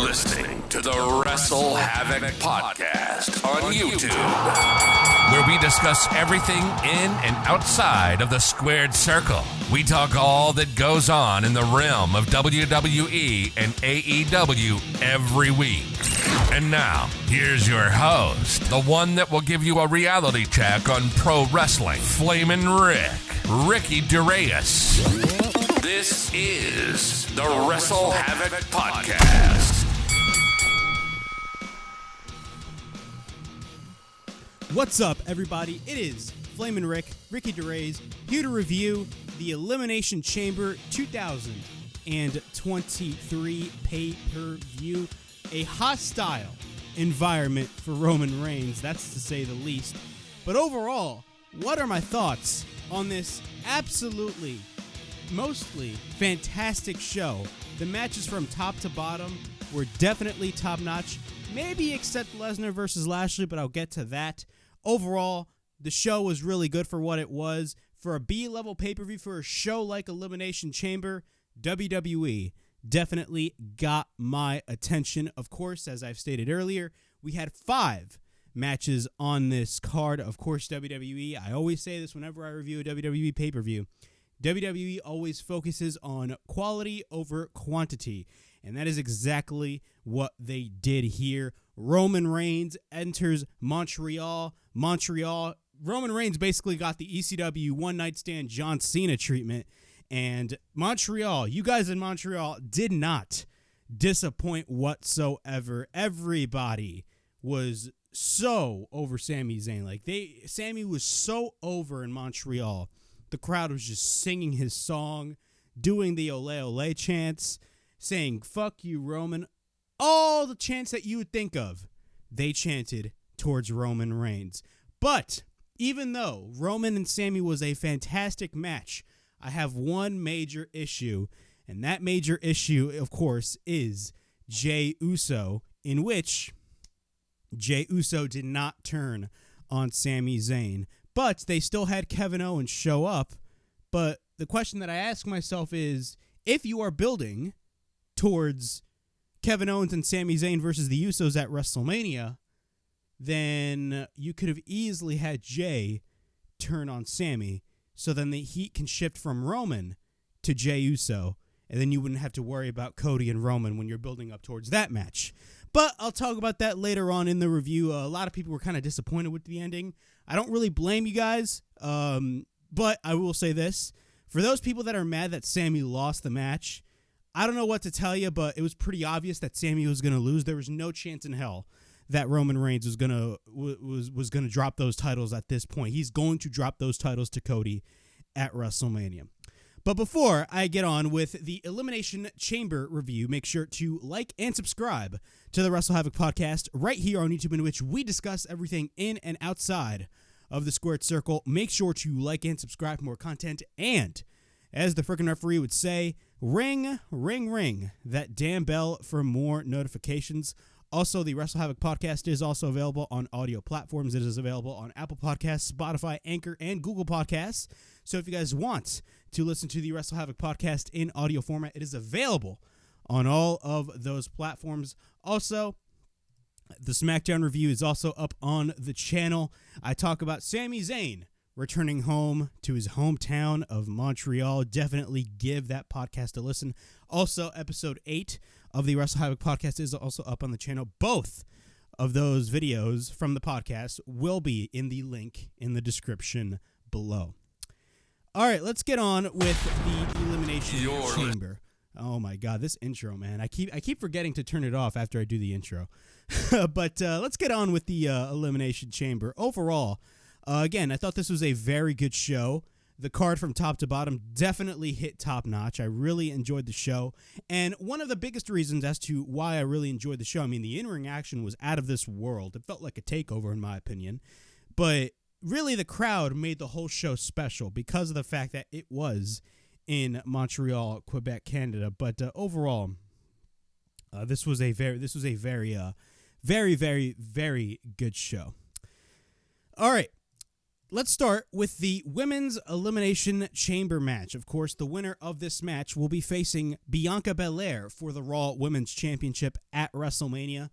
listening to the WrestleHavoc Podcast on YouTube, where we discuss everything in and outside of the squared circle. We talk all that goes on in the realm of WWE and AEW every week. And now, here's your host, the one that will give you a reality check on pro wrestling, Flamin' Ricky DeReyes. This is the WrestleHavoc Podcast. What's up, everybody? It is Flamin' Ricky DeReyes, here to review the Elimination Chamber 2023 pay-per-view. A hostile environment for Roman Reigns, that's to say the least. But overall, what are my thoughts on this absolutely, mostly fantastic show? The matches from top to bottom were definitely top-notch, maybe except Lesnar versus Lashley, but I'll get to that. Overall, the show was really good for what it was. For a B-level pay-per-view, for a show like Elimination Chamber, WWE definitely got my attention. Of course, as I've stated earlier, we had 5 matches on this card. Of course, WWE, I always say this whenever I review a WWE pay-per-view, WWE always focuses on quality over quantity, and that is exactly what they did here. Roman Reigns enters Montreal. Roman Reigns basically got the ECW one-night stand John Cena treatment. And Montreal, you guys in Montreal did not disappoint whatsoever. Everybody was so over SAMI ZAYN. Sammy was so over in Montreal. The crowd was just singing his song, doing the ole ole chants, saying, "Fuck you, Roman." All the chants that you would think of, they chanted towards Roman Reigns. But even though Roman and Sammy was a fantastic match, I have one major issue, and that major issue, of course, is Jey Uso, in which Jey Uso did not turn on Sami Zayn. But they still had Kevin Owens show up. But the question that I ask myself is, if you are building towards Kevin Owens and Sami Zayn versus the Usos at WrestleMania, then you could have easily had Jey turn on Sami, so then the heat can shift from Roman to Jey Uso, and then you wouldn't have to worry about Cody and Roman when you're building up towards that match. But I'll talk about that later on in the review. A lot of people were kind of disappointed with the ending. I don't really blame you guys, but I will say this. For those people that are mad that Sami lost the match, I don't know what to tell you, but it was pretty obvious that Sami was going to lose. There was no chance in hell that Roman Reigns was gonna drop those titles at this point. He's going to drop those titles to Cody at WrestleMania. But before I get on with the Elimination Chamber review, make sure to like and subscribe to the WrestleHavoc Podcast right here on YouTube, in which we discuss everything in and outside of the squared circle. Make sure to like and subscribe for more content, and as the frickin' referee would say, ring, ring, ring that damn bell for more notifications. Also, the WrestleHavoc Podcast is also available on audio platforms. It is available on Apple Podcasts, Spotify, Anchor, and Google Podcasts. So if you guys want to listen to the WrestleHavoc Podcast in audio format, it is available on all of those platforms. Also, the SmackDown review is also up on the channel. I talk about Sami Zayn returning home to his hometown of Montreal. Definitely give that podcast a listen. Also, episode 8 of the WrestleHavoc Podcast is also up on the channel. Both of those videos from the podcast will be in the link in the description below. All right, let's get on with the Elimination Chamber. Oh my God, this intro, man! I keep forgetting to turn it off after I do the intro. But let's get on with the Elimination Chamber. Overall, again, I thought this was a very good show. The card from top to bottom definitely hit top notch. I really enjoyed the show. And one of the biggest reasons as to why I really enjoyed the show, I mean, the in-ring action was out of this world. It felt like a takeover, in my opinion. But really, the crowd made the whole show special because of the fact that it was in Montreal, Quebec, Canada. But overall, this was a very, very good show. All right. Let's start with the Women's Elimination Chamber match. Of course, the winner of this match will be facing Bianca Belair for the Raw Women's Championship at WrestleMania.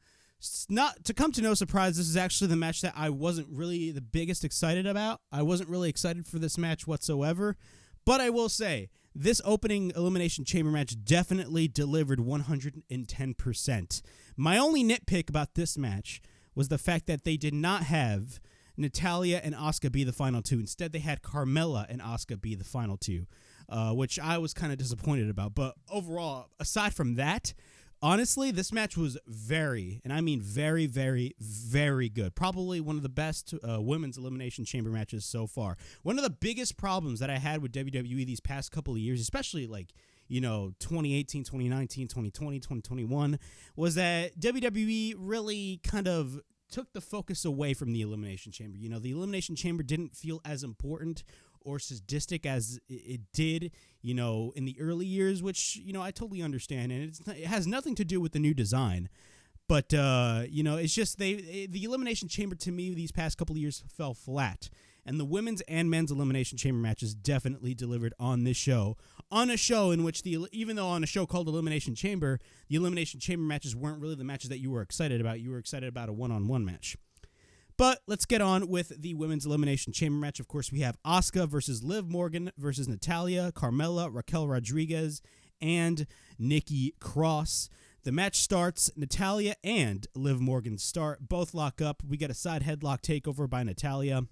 Not to come to no surprise, this is actually the match that I wasn't really the biggest excited about. I wasn't really excited for this match whatsoever, but I will say this opening Elimination Chamber match definitely delivered 110%. My only nitpick about this match was the fact that they did not have Natalya and Asuka be the final two. Instead, they had Carmella and Asuka be the final two, which I was kind of disappointed about. But overall, aside from that, honestly, this match was very, and I mean very, very, very good. Probably one of the best women's Elimination Chamber matches so far. One of the biggest problems that I had with WWE these past couple of years, especially 2018, 2019, 2020, 2021, was that WWE really kind of took the focus away from the Elimination Chamber. The Elimination Chamber didn't feel as important or sadistic as it did, in the early years, which, I totally understand. And it has nothing to do with the new design. But, it's just the Elimination Chamber, to me, these past couple of years fell flat. And the women's and men's Elimination Chamber matches definitely delivered on this show. On a show in which, even though on a show called Elimination Chamber, the Elimination Chamber matches weren't really the matches that you were excited about. You were excited about a one-on-one match. But let's get on with the women's Elimination Chamber match. Of course, we have Asuka versus Liv Morgan versus Natalya, Carmella, Raquel Rodriguez, and Nikki Cross. The match starts. Natalya and Liv Morgan start. Both lock up. We get a side headlock takeover by Natalya,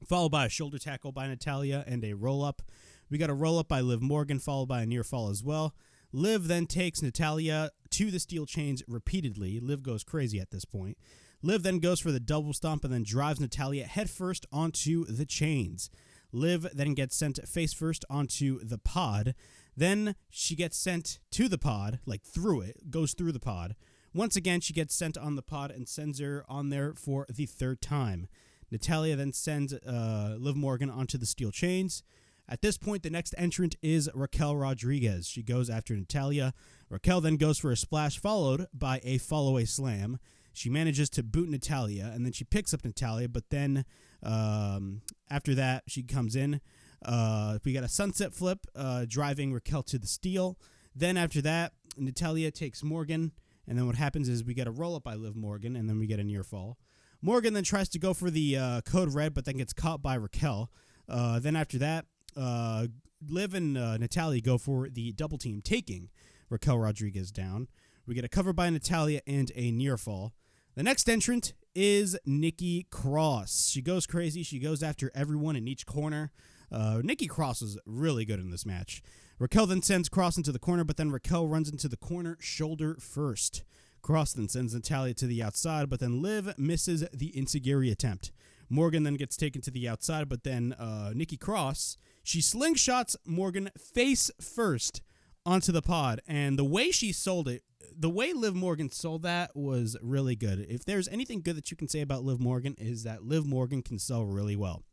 followed by a shoulder tackle by Natalya and a roll-up. We got a roll-up by Liv Morgan, followed by a near fall as well. Liv then takes Natalya to the steel chains repeatedly. Liv goes crazy at this point. Liv then goes for the double stomp and then drives Natalya headfirst onto the chains. Liv then gets sent face first onto the pod. Then she gets sent to the pod, through it, goes through the pod. Once again, she gets sent on the pod and sends her on there for the third time. Natalya then sends Liv Morgan onto the steel chains. At this point, the next entrant is Raquel Rodriguez. She goes after Natalya. Raquel then goes for a splash, followed by a follow-away slam. She manages to boot Natalya, and then she picks up Natalya, but then after that, she comes in. We got a sunset flip, driving Raquel to the steel. Then after that, Natalya takes Morgan, and then what happens is we get a roll-up by Liv Morgan, and then we get a near fall. Morgan then tries to go for the code red, but then gets caught by Raquel. Then after that, Liv and Natalya go for the double team, taking Raquel Rodriguez down. We get a cover by Natalya and a near fall. The next entrant is Nikki Cross. She goes crazy. She goes after everyone in each corner. Nikki Cross was really good in this match. Raquel then sends Cross into the corner, but then Raquel runs into the corner shoulder first. Cross then sends Natalya to the outside, but then Liv misses the enziguri attempt. Morgan then gets taken to the outside, but then Nikki Cross, she slingshots Morgan face first onto the pod, and the way she sold it, the way Liv Morgan sold that was really good. If there's anything good that you can say about Liv Morgan, is that Liv Morgan can sell really well.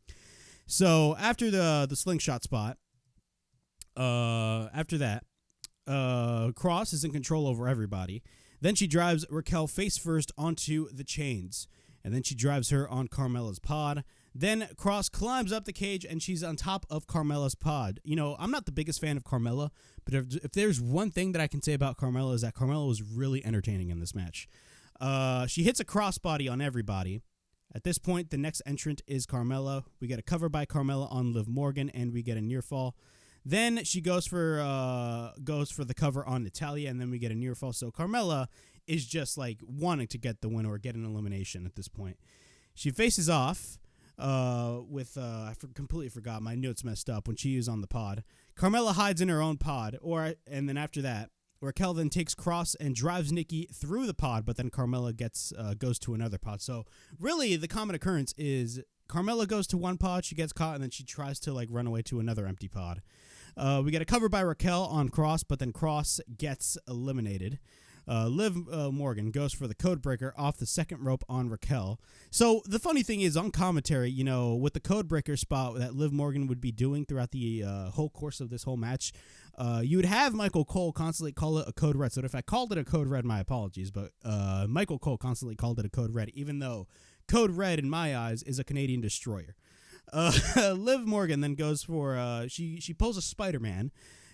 So after the slingshot spot, after that, Cross is in control over everybody. Then she drives Raquel face first onto the chains, and then she drives her on Carmella's pod. Then Cross climbs up the cage, and she's on top of Carmella's pod. I'm not the biggest fan of Carmella, but if there's one thing that I can say about Carmella is that Carmella was really entertaining in this match. She hits a crossbody on everybody. At this point, the next entrant is Carmella. We get a cover by Carmella on Liv Morgan, and we get a near fall. Then she goes for the cover on Natalya, and then we get a near fall. So Carmella is just wanting to get the win or get an elimination at this point. She faces off with I completely forgot, my notes messed up when she was on the pod. Carmella hides in her own pod, and then after that, Raquel then takes Cross and drives Nikki through the pod, but then Carmella goes to another pod. So really, the common occurrence is Carmella goes to one pod, she gets caught, and then she tries to run away to another empty pod. We get a cover by Raquel on Cross, but then Cross gets eliminated. Liv Morgan goes for the code breaker off the second rope on Raquel. So the funny thing is, on commentary, with the code breaker spot that Liv Morgan would be doing throughout the whole course of this whole match, you would have Michael Cole constantly call it a code red. So if I called it a code red, my apologies, but Michael Cole constantly called it a code red, even though code red in my eyes is a Canadian destroyer. Liv Morgan then goes for, she pulls a Spider-Man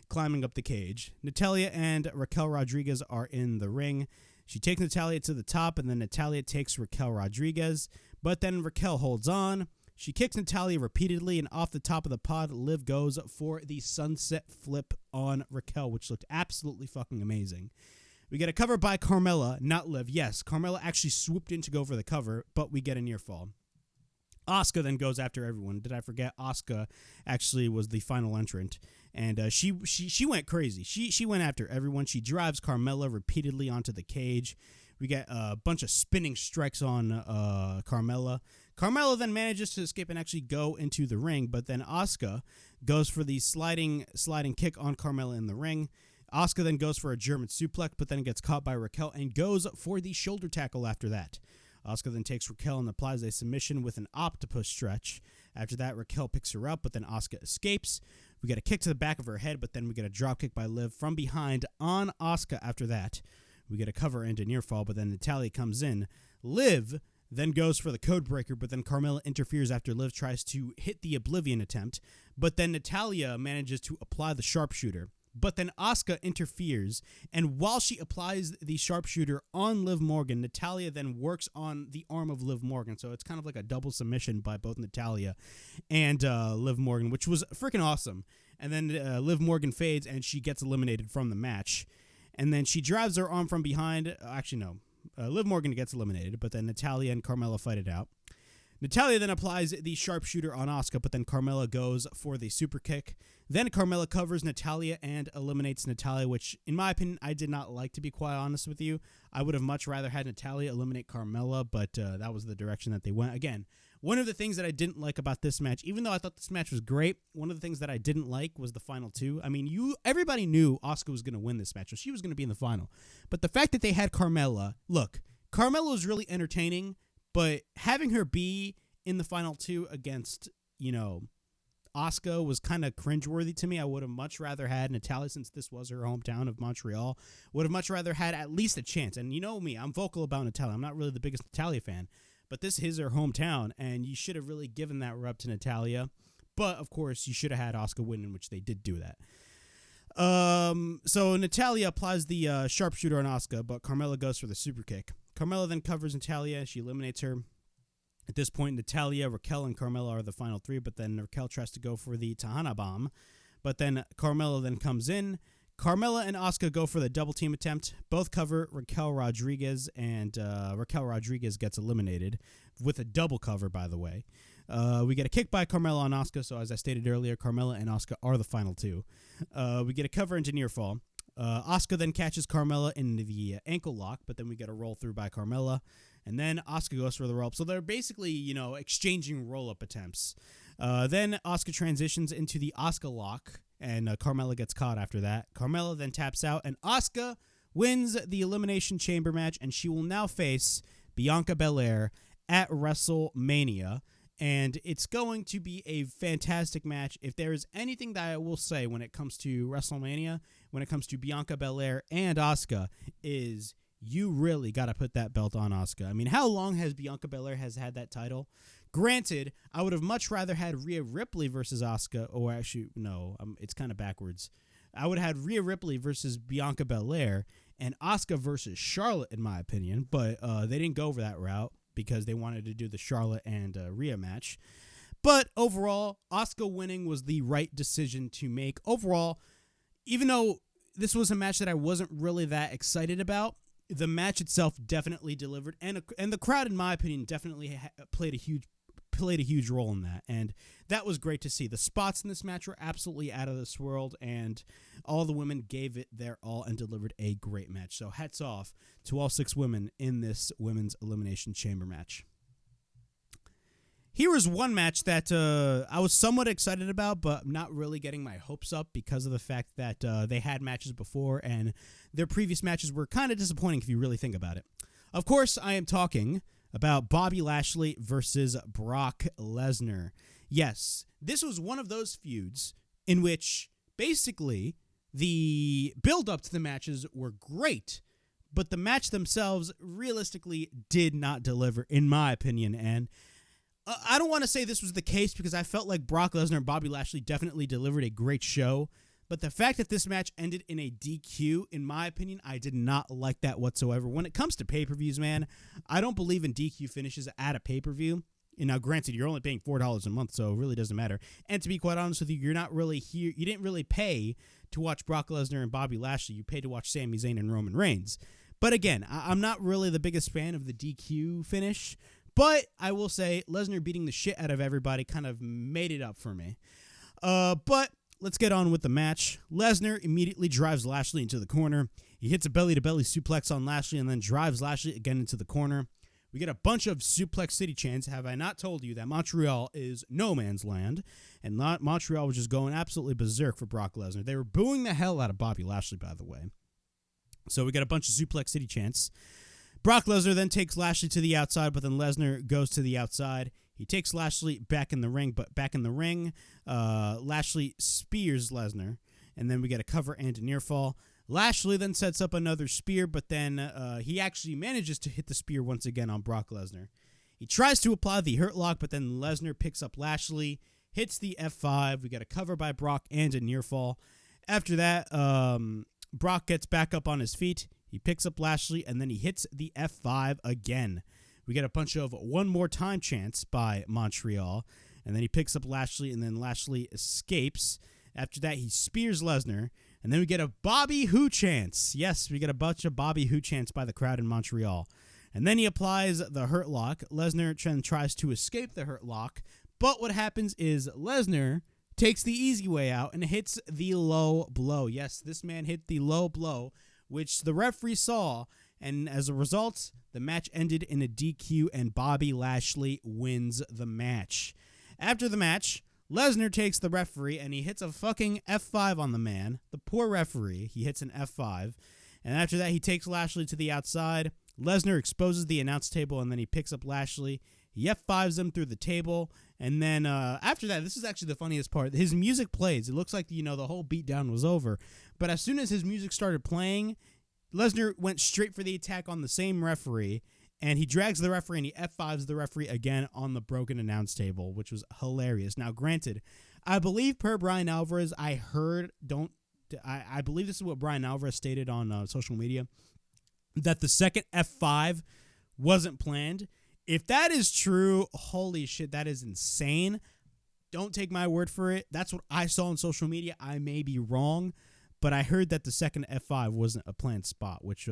climbing up the cage. Natalya and Raquel Rodriguez are in the ring. She takes Natalya to the top, and then Natalya takes Raquel Rodriguez, but then Raquel holds on. She kicks Natalya repeatedly, and off the top of the pod, Liv goes for the sunset flip on Raquel, which looked absolutely fucking amazing. We get a cover by Carmella, not Liv. Yes, Carmella actually swooped in to go for the cover, but we get a near fall. Asuka then goes after everyone. Did I forget? Asuka actually was the final entrant, and she went crazy. She went after everyone. She drives Carmella repeatedly onto the cage. We get a bunch of spinning strikes on Carmella. Carmella then manages to escape and actually go into the ring, but then Asuka goes for the sliding kick on Carmella in the ring. Asuka then goes for a German suplex, but then gets caught by Raquel and goes for the shoulder tackle after that. Asuka then takes Raquel and applies a submission with an octopus stretch. After that, Raquel picks her up, but then Asuka escapes. We get a kick to the back of her head, but then we get a drop kick by Liv from behind on Asuka after that. We get a cover into near fall, but then Natalya comes in. Liv then goes for the code breaker, but then Carmella interferes after Liv tries to hit the Oblivion attempt. But then Natalya manages to apply the sharpshooter. But then Asuka interferes, and while she applies the sharpshooter on Liv Morgan, Natalya then works on the arm of Liv Morgan. So it's kind of like a double submission by both Natalya and Liv Morgan, which was freaking awesome. And then Liv Morgan fades, and she gets eliminated from the match. And then she drives her arm from behind. Actually, no. Liv Morgan gets eliminated, but then Natalya and Carmella fight it out. Natalya then applies the sharpshooter on Asuka, but then Carmella goes for the super kick. Then Carmella covers Natalya and eliminates Natalya, which, in my opinion, I did not like, to be quite honest with you. I would have much rather had Natalya eliminate Carmella, but that was the direction that they went. Again, one of the things that I didn't like about this match, even though I thought this match was great, one of the things that I didn't like was the final two. I mean, everybody knew Asuka was going to win this match, so she was going to be in the final. But the fact that they had Carmella, look, Carmella was really entertaining, but having her be in the final two against, Asuka was kind of cringeworthy to me. I would have much rather had Natalya, since this was her hometown of Montreal, would have much rather had at least a chance. And you know me, I'm vocal about Natalya. I'm not really the biggest Natalya fan, but this is her hometown, and you should have really given that rub to Natalya. But, of course, you should have had Asuka win, in which they did do that. So Natalya applies the sharpshooter on Asuka, but Carmella goes for the super kick. Carmella then covers Natalya. She eliminates her. At this point, Natalya, Raquel, and Carmella are the final three, but then Raquel tries to go for the Tahana Bomb. But then Carmella then comes in. Carmella and Asuka go for the double team attempt. Both cover Raquel Rodriguez, and Raquel Rodriguez gets eliminated with a double cover, by the way. We get a kick by Carmella on Asuka, so as I stated earlier, Carmella and Asuka are the final two. We get a cover into near fall. Asuka then catches Carmella in the ankle lock, but then we get a roll through by Carmella. And then Asuka goes for the roll-up. So they're basically, exchanging roll-up attempts. Then Asuka transitions into the Asuka lock, and Carmella gets caught after that. Carmella then taps out, and Asuka wins the Elimination Chamber match, and she will now face Bianca Belair at WrestleMania. And it's going to be a fantastic match. If there is anything that I will say when it comes to WrestleMania, when it comes to Bianca Belair and Asuka, is you really got to put that belt on Asuka. I mean, how long has Bianca Belair has had that title? Granted, I would have much rather had Rhea Ripley versus Asuka, or actually, no, it's kind of backwards. I would have had Rhea Ripley versus Bianca Belair and Asuka versus Charlotte, in my opinion, but they didn't go over that route because they wanted to do the Charlotte and Rhea match. But overall, Asuka winning was the right decision to make. Overall, even though this was a match that I wasn't really that excited about, the match itself definitely delivered, and the crowd, in my opinion, definitely played a huge role in that, and that was great to see. The spots in this match were absolutely out of this world, and all the women gave it their all and delivered a great match. So hats off to all 6 women in this Women's Elimination Chamber match. Here is one match that I was somewhat excited about, but not really getting my hopes up because of the fact that they had matches before, and their previous matches were kind of disappointing if you really think about it. Of course, I am talking about Bobby Lashley versus Brock Lesnar. Yes, this was one of those feuds in which basically the build-up to the matches were great, but the match themselves realistically did not deliver, in my opinion, and I don't want to say this was the case because I felt like Brock Lesnar and Bobby Lashley definitely delivered a great show. But the fact that this match ended in a DQ, in my opinion, I did not like that whatsoever. When it comes to pay-per-views, man, I don't believe in DQ finishes at a pay-per-view. And now, granted, you're only paying $4 a month, so it really doesn't matter. And to be quite honest with you, you're not really here. You didn't really pay to watch Brock Lesnar and Bobby Lashley. You paid to watch Sami Zayn and Roman Reigns. But again, I'm not really the biggest fan of the DQ finish. But I will say Lesnar beating the shit out of everybody kind of made it up for me. But let's get on with the match. Lesnar immediately drives Lashley into the corner. He hits a belly-to-belly suplex on Lashley and then drives Lashley again into the corner. We get a bunch of Suplex City chants. Have I not told you that Montreal is no man's land? And Montreal was just going absolutely berserk for Brock Lesnar. They were booing the hell out of Bobby Lashley, by the way. So we got a bunch of Suplex City chants. Brock Lesnar then takes Lashley to the outside, but then Lesnar goes to the outside. He takes Lashley back in the ring, but back in the ring, Lashley spears Lesnar. And then we get a cover and a near fall. Lashley then sets up another spear, but then he actually manages to hit the spear once again on Brock Lesnar. He tries to apply the Hurt Lock, but then Lesnar picks up Lashley, hits the F5. We got a cover by Brock and a near fall. After that, Brock gets back up on his feet. He picks up Lashley, and then he hits the F5 again. We get a bunch of one more time chants by Montreal, and then he picks up Lashley, and then Lashley escapes. After that, he spears Lesnar. And then we get a Bobby Who chants. Yes, we get a bunch of Bobby Who chants by the crowd in Montreal. And then he applies the Hurt Lock. Lesnar tries to escape the Hurt Lock. But what happens is Lesnar takes the easy way out and hits the low blow. Yes, this man hit the low blow, which the referee saw. And as a result, the match ended in a DQ and Bobby Lashley wins the match. After the match, Lesnar takes the referee and he hits a fucking F5 on the man. The poor referee. He hits an F5. And after that, he takes Lashley to the outside. Lesnar exposes the announce table and then he picks up Lashley. He F5s him through the table. And then after that, this is actually the funniest part. His music plays. It looks like, the whole beatdown was over. But as soon as his music started playing, Lesnar went straight for the attack on the same referee. And he drags the referee and he F5s the referee again on the broken announce table, which was hilarious. Now, granted, I believe per Brian Alvarez, I believe this is what Brian Alvarez stated on social media, that the second F5 wasn't planned. If that is true, holy shit, that is insane. Don't take my word for it. That's what I saw on social media. I may be wrong, but I heard that the second F5 wasn't a planned spot, which,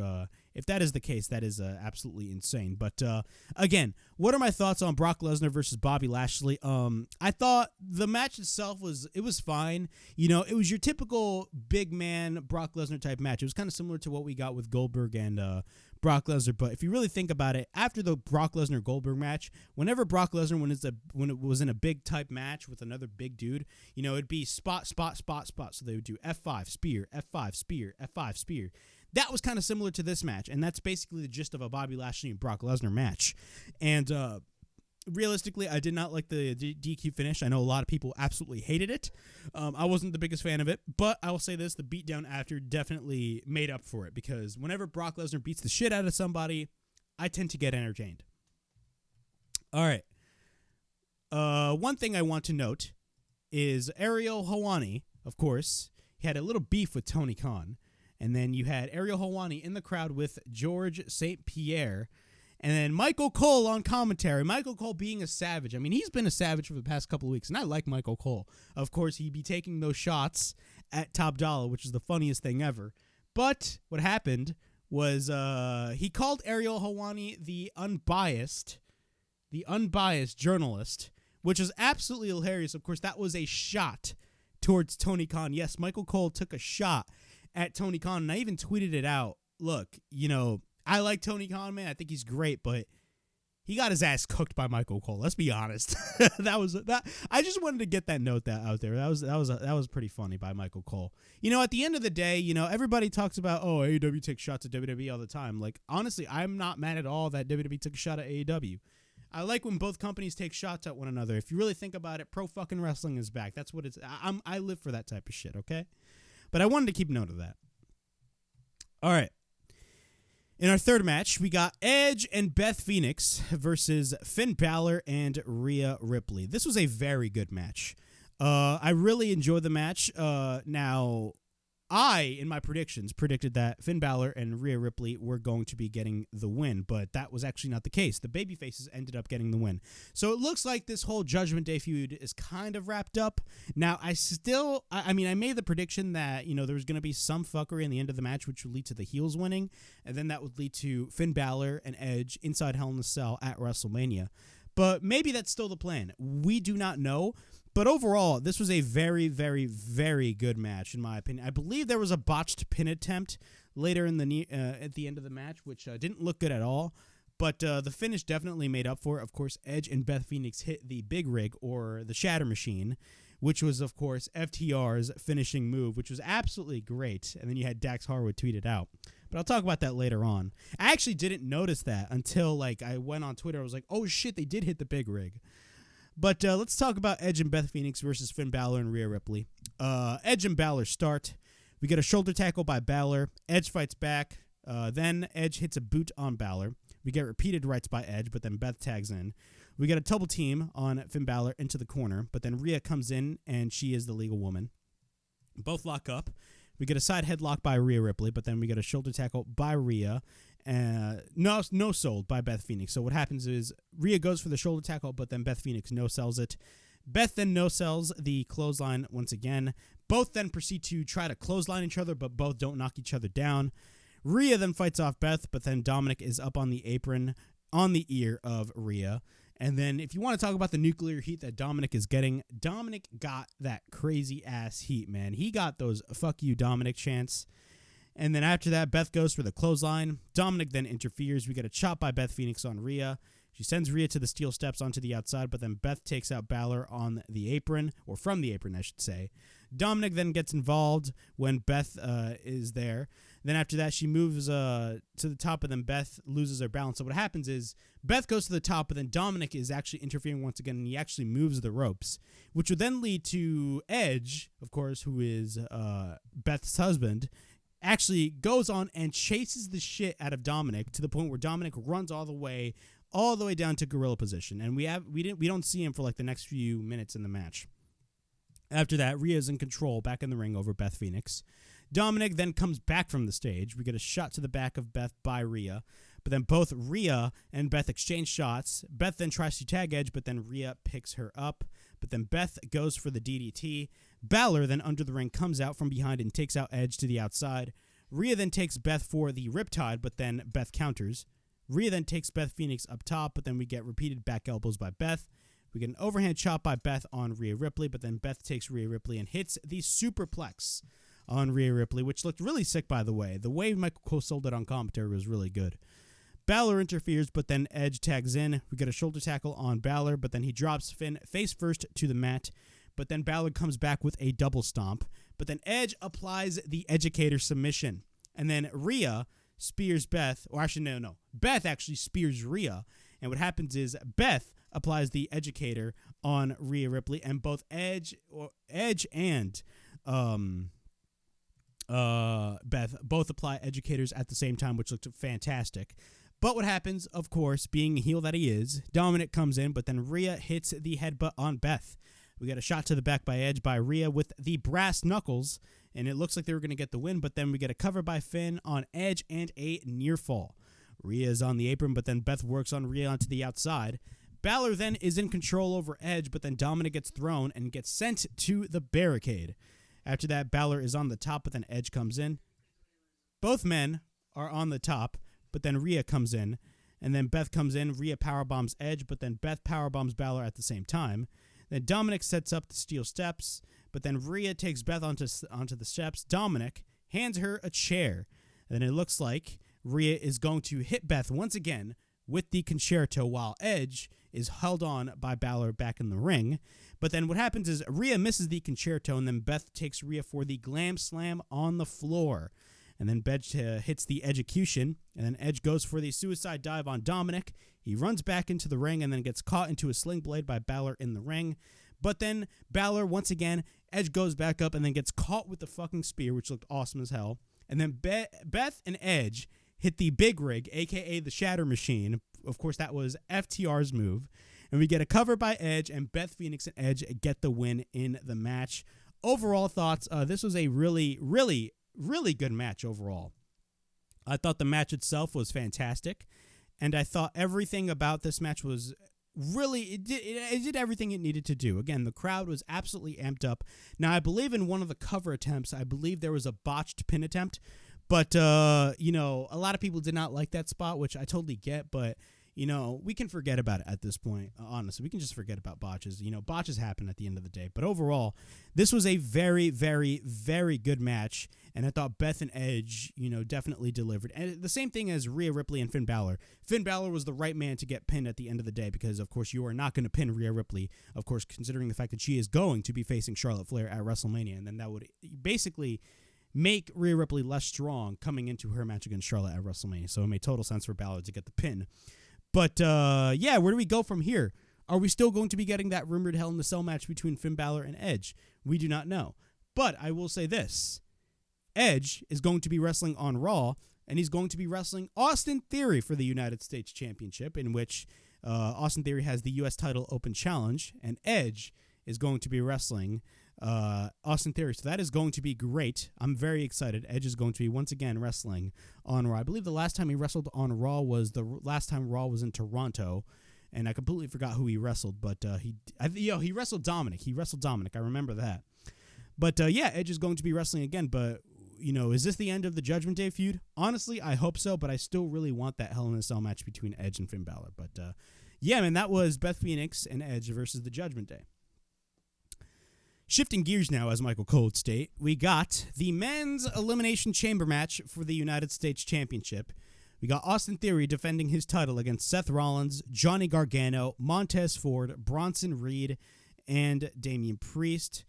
if that is the case, that is absolutely insane. But, again, what are my thoughts on Brock Lesnar versus Bobby Lashley? I thought the match itself was fine. It was your typical big man Brock Lesnar type match. It was kind of similar to what we got with Goldberg and Brock Lesnar. But if you really think about it, after the Brock Lesnar-Goldberg match, whenever Brock Lesnar, when it was in a big type match with another big dude, it'd be spot. So they would do F5, spear, F5, spear, F5, spear. That was kind of similar to this match, and that's basically the gist of a Bobby Lashley and Brock Lesnar match. And realistically, I did not like the DQ finish. I know a lot of people absolutely hated it. I wasn't the biggest fan of it, but I will say this, the beatdown after definitely made up for it, because whenever Brock Lesnar beats the shit out of somebody, I tend to get entertained. All right. One thing I want to note is Ariel Helwani, of course, he had a little beef with Tony Khan. And then you had Ariel Helwani in the crowd with George St. Pierre. And then Michael Cole on commentary. Michael Cole being a savage. I mean, he's been a savage for the past couple of weeks, and I like Michael Cole. Of course, he'd be taking those shots at Top Dollar, which is the funniest thing ever. But what happened was he called Ariel Helwani the unbiased journalist, which is absolutely hilarious. Of course, that was a shot towards Tony Khan. Yes, Michael Cole took a shot at Tony Khan, and I even tweeted it out. Look, I like Tony Khan, man. I think he's great, but he got his ass cooked by Michael Cole. Let's be honest. that. I just wanted to get that note out there. That was pretty funny by Michael Cole. At the end of the day, everybody talks about, AEW takes shots at WWE all the time. Like, honestly, I'm not mad at all that WWE took a shot at AEW. I like when both companies take shots at one another. If you really think about it, pro fucking wrestling is back. That's what it's. I live for that type of shit. Okay. But I wanted to keep note of that. All right. In our third match, we got Edge and Beth Phoenix versus Finn Balor and Rhea Ripley. This was a very good match. I really enjoyed the match. Now, I, in my predictions, predicted that Finn Balor and Rhea Ripley were going to be getting the win, but that was actually not the case. The babyfaces ended up getting the win. So it looks like this whole Judgment Day feud is kind of wrapped up. Now, I made the prediction that, there was going to be some fuckery in the end of the match, which would lead to the heels winning, and then that would lead to Finn Balor and Edge inside Hell in a Cell at WrestleMania. But maybe that's still the plan. We do not know. But overall, this was a very, very, very good match, in my opinion. I believe there was a botched pin attempt later in at the end of the match, which didn't look good at all. But the finish definitely made up for it. Of course, Edge and Beth Phoenix hit the Big Rig, or the Shatter Machine, which was, of course, FTR's finishing move, which was absolutely great. And then you had Dax Harwood tweet it out. But I'll talk about that later on. I actually didn't notice that until I went on Twitter. I was like, oh, shit, they did hit the Big Rig. But let's talk about Edge and Beth Phoenix versus Finn Balor and Rhea Ripley. Edge and Balor start. We get a shoulder tackle by Balor. Edge fights back. Then Edge hits a boot on Balor. We get repeated rights by Edge, but then Beth tags in. We get a double team on Finn Balor into the corner, but then Rhea comes in, and she is the legal woman. Both lock up. We get a side headlock by Rhea Ripley, but then we get a shoulder tackle by Rhea. No sold by Beth Phoenix. So what happens is Rhea goes for the shoulder tackle, but then Beth Phoenix no sells it. Beth then no sells the clothesline once again. Both then proceed to try to clothesline each other, but both don't knock each other down. Rhea then fights off Beth, but then Dominic is up on the apron on the ear of Rhea. And then if you want to talk about the nuclear heat that Dominic is getting, Dominic got that crazy ass heat, man. He got those fuck you Dominic chants. And then after that, Beth goes for the clothesline. Dominic then interferes. We get a chop by Beth Phoenix on Rhea. She sends Rhea to the steel steps onto the outside, but then Beth takes out Balor on the apron, or from the apron, I should say. Dominic then gets involved when Beth is there. Then after that, she moves to the top, and then Beth loses her balance. So what happens is Beth goes to the top, but then Dominic is actually interfering once again, and he actually moves the ropes, which would then lead to Edge, of course, who is Beth's husband, actually goes on and chases the shit out of Dominic to the point where Dominic runs all the way down to gorilla position, and we don't see him for the next few minutes in the match. After that, Rhea's in control back in the ring over Beth Phoenix. Dominic then comes back from the stage. We get a shot to the back of Beth by Rhea, but then both Rhea and Beth exchange shots. Beth then tries to tag Edge, but then Rhea picks her up. But then Beth goes for the DDT. Balor then under the ring comes out from behind and takes out Edge to the outside. Rhea then takes Beth for the Riptide, but then Beth counters. Rhea then takes Beth Phoenix up top, but then we get repeated back elbows by Beth. We get an overhand chop by Beth on Rhea Ripley, but then Beth takes Rhea Ripley and hits the superplex on Rhea Ripley, which looked really sick, by the way. The way Michael Cole sold it on commentary was really good. Balor interferes, but then Edge tags in. We get a shoulder tackle on Balor, but then he drops Finn face first to the mat. But then Balor comes back with a double stomp. But then Edge applies the Educator submission. And then Rhea spears Beth, or actually, no. Beth actually spears Rhea. And what happens is Beth applies the Educator on Rhea Ripley, and both Edge and Beth both apply Educators at the same time, which looked fantastic. But what happens, of course, being the heel that he is, Dominic comes in, but then Rhea hits the headbutt on Beth. We got a shot to the back by Edge by Rhea with the brass knuckles, and it looks like they were going to get the win, but then we get a cover by Finn on Edge and a near fall. Rhea is on the apron, but then Beth works on Rhea onto the outside. Balor then is in control over Edge, but then Dominic gets thrown and gets sent to the barricade. After that, Balor is on the top, but then Edge comes in. Both men are on the top, but then Rhea comes in, and then Beth comes in. Rhea powerbombs Edge, but then Beth powerbombs Balor at the same time. Then Dominic sets up the steel steps, but then Rhea takes Beth onto the steps. Dominic hands her a chair, and then it looks like Rhea is going to hit Beth once again with the concerto while Edge is held on by Balor back in the ring. But then what happens is Rhea misses the concerto, and then Beth takes Rhea for the glam slam on the floor. And then Beth hits the execution, and then Edge goes for the suicide dive on Dominic. He runs back into the ring and then gets caught into a sling blade by Balor in the ring. But then Balor, once again, Edge goes back up and then gets caught with the fucking spear, which looked awesome as hell. And then Beth and Edge hit the big rig, a.k.a. the Shatter Machine. Of course, that was FTR's move. And we get a cover by Edge, and Beth Phoenix and Edge get the win in the match. Overall thoughts, this was a really, really, really good match overall. I thought the match itself was fantastic, and I thought everything about this match was really, it did everything it needed to do. Again, the crowd was absolutely amped up. Now, I believe in one of the cover attempts, I believe there was a botched pin attempt, but, a lot of people did not like that spot, which I totally get, but, we can forget about it at this point. Honestly, we can just forget about botches. Botches happen at the end of the day. But overall, this was a very, very, very good match. And I thought Beth and Edge, definitely delivered. And the same thing as Rhea Ripley and Finn Balor. Finn Balor was the right man to get pinned at the end of the day because, of course, you are not going to pin Rhea Ripley, of course, considering the fact that she is going to be facing Charlotte Flair at WrestleMania. And then that would basically make Rhea Ripley less strong coming into her match against Charlotte at WrestleMania. So it made total sense for Balor to get the pin. But, where do we go from here? Are we still going to be getting that rumored Hell in a Cell match between Finn Balor and Edge? We do not know. But I will say this. Edge is going to be wrestling on Raw, and he's going to be wrestling Austin Theory for the United States Championship, in which Austin Theory has the U.S. title open challenge, and Edge is going to be wrestling Austin Theory. So that is going to be great. I'm very excited. Edge is going to be once again wrestling on Raw. I believe the last time he wrestled on Raw was the last time Raw was in Toronto, and I completely forgot who he wrestled, but he wrestled Dominic. I remember that. But Edge is going to be wrestling again, but is this the end of the Judgment Day feud? Honestly, I hope so, but I still really want that Hell in a Cell match between Edge and Finn Balor. But that was Beth Phoenix and Edge versus the Judgment Day. Shifting gears now, as Michael Cole would state, we got the men's Elimination Chamber match for the United States Championship. We got Austin Theory defending his title against Seth Rollins, Johnny Gargano, Montez Ford, Bronson Reed, and Damian Priest.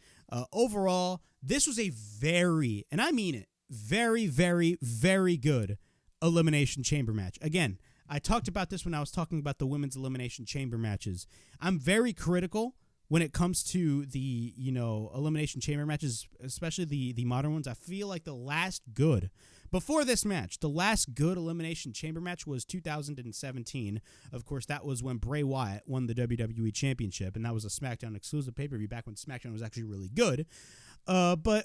Overall, this was a very, and I mean it, very, very, very good Elimination Chamber match. Again, I talked about this when I was talking about the women's Elimination Chamber matches. I'm very critical when it comes to the, Elimination Chamber matches, especially the modern ones. I feel like before this match, the last good Elimination Chamber match was 2017. Of course, that was when Bray Wyatt won the WWE Championship, and that was a SmackDown exclusive pay-per-view back when SmackDown was actually really good. But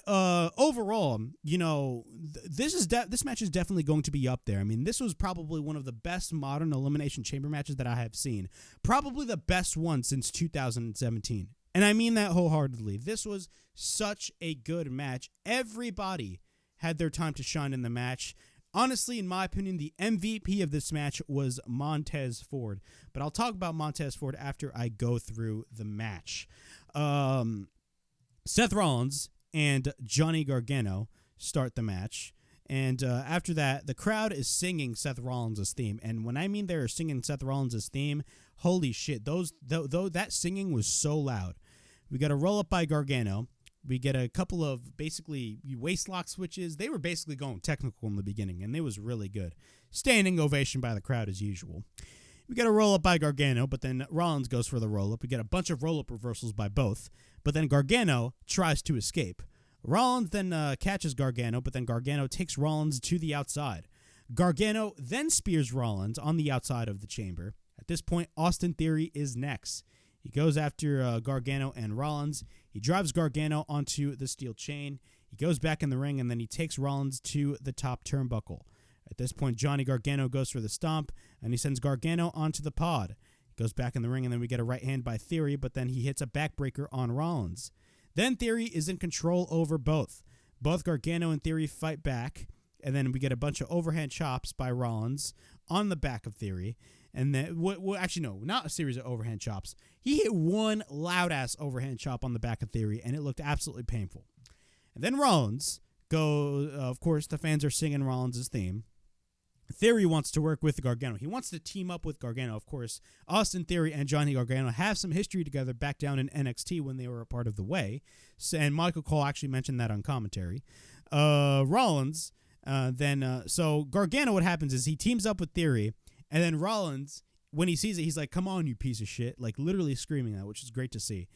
overall, this match is definitely going to be up there. I mean, this was probably one of the best modern Elimination Chamber matches that I have seen. Probably the best one since 2017. And I mean that wholeheartedly. This was such a good match. Everybody had their time to shine in the match. Honestly, in my opinion, the MVP of this match was Montez Ford. But I'll talk about Montez Ford after I go through the match. Seth Rollins and Johnny Gargano start the match. And after that, the crowd is singing Seth Rollins' theme. And when I mean they're singing Seth Rollins' theme, holy shit, that singing was so loud. We got a roll-up by Gargano. We get a couple of basically waistlock switches. They were basically going technical in the beginning, and it was really good. Standing ovation by the crowd as usual. We get a roll-up by Gargano, but then Rollins goes for the roll-up. We get a bunch of roll-up reversals by both, but then Gargano tries to escape. Rollins then catches Gargano, but then Gargano takes Rollins to the outside. Gargano then spears Rollins on the outside of the chamber. At this point, Austin Theory is next. He goes after Gargano and Rollins. He drives Gargano onto the steel chain. He goes back in the ring, and then he takes Rollins to the top turnbuckle. At this point, Johnny Gargano goes for the stomp, and he sends Gargano onto the pod. He goes back in the ring, and then we get a right hand by Theory, but then he hits a backbreaker on Rollins. Then Theory is in control over both. Both Gargano and Theory fight back, and then we get a bunch of overhand chops by Rollins on the back of Theory. And then, actually, no, not a series of overhand chops. He hit one loud-ass overhand chop on the back of Theory, and it looked absolutely painful. And then Rollins goes, of course, the fans are singing Rollins' theme. Theory wants to work with Gargano. He wants to team up with Gargano. Of course, Austin Theory and Johnny Gargano have some history together back down in NXT when they were a part of The Way. So, and Michael Cole actually mentioned that on commentary. Rollins, so Gargano, what happens is he teams up with Theory, and then Rollins, when he sees it, he's like, come on, you piece of shit, like literally screaming that, which is great to see.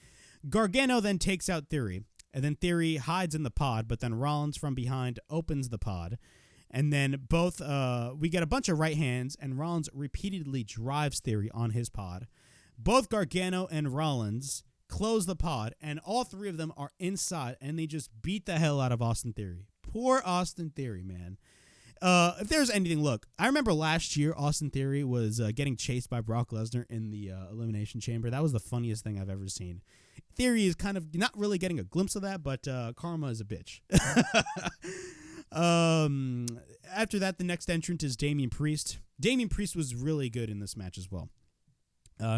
Gargano then takes out Theory, and then Theory hides in the pod, but then Rollins from behind opens the pod. And then we get a bunch of right hands, and Rollins repeatedly drives Theory on his pod. Both Gargano and Rollins close the pod, and all three of them are inside, and they just beat the hell out of Austin Theory. Poor Austin Theory, man. If there's anything, look, I remember last year Austin Theory was getting chased by Brock Lesnar in the Elimination Chamber. That was the funniest thing I've ever seen. Theory is kind of not really getting a glimpse of that, but karma is a bitch. After that, the next entrant is Damian Priest. Damian Priest was really good in this match as well.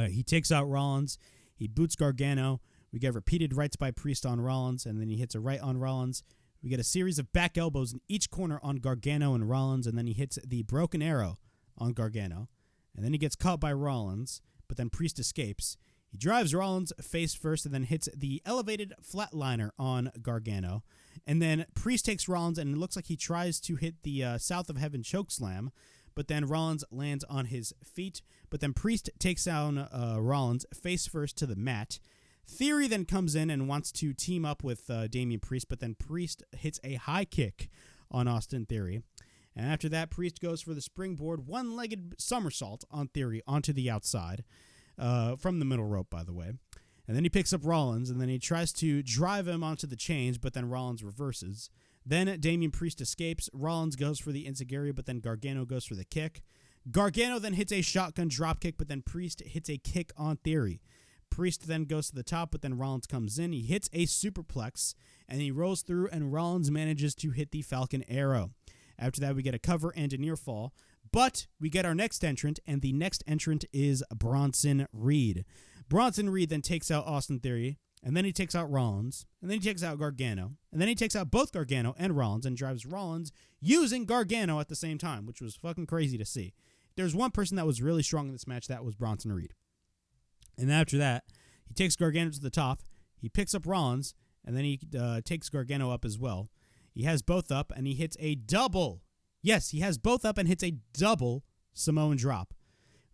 He takes out Rollins. He boots Gargano. We get repeated rights by Priest on Rollins, and then he hits a right on Rollins. We get a series of back elbows in each corner on Gargano and Rollins, and then he hits the broken arrow on Gargano. And then he gets caught by Rollins, but then Priest escapes. He drives Rollins face first and then hits the elevated flatliner on Gargano. And then Priest takes Rollins, and it looks like he tries to hit the South of Heaven chokeslam, but then Rollins lands on his feet. But then Priest takes down Rollins face first to the mat. Theory then comes in and wants to team up with Damian Priest, but then Priest hits a high kick on Austin Theory. And after that, Priest goes for the springboard one-legged somersault on Theory onto the outside, from the middle rope, by the way. And then he picks up Rollins, and then he tries to drive him onto the chains, but then Rollins reverses. Then Damian Priest escapes. Rollins goes for the enziguri, but then Gargano goes for the kick. Gargano then hits a shotgun dropkick, but then Priest hits a kick on Theory. Priest then goes to the top, but then Rollins comes in. He hits a superplex, and he rolls through, and Rollins manages to hit the Falcon Arrow. After that, we get a cover and a near fall. But we get our next entrant, and the next entrant is Bronson Reed. Bronson Reed then takes out Austin Theory, and then he takes out Rollins, and then he takes out Gargano, and then he takes out both Gargano and Rollins and drives Rollins using Gargano at the same time, which was fucking crazy to see. There's one person that was really strong in this match. That was Bronson Reed. And after that, he takes Gargano to the top, he picks up Rollins, and then he takes Gargano up as well. He has both up, and he hits a double. Yes, he has both up and hits a double Samoan drop.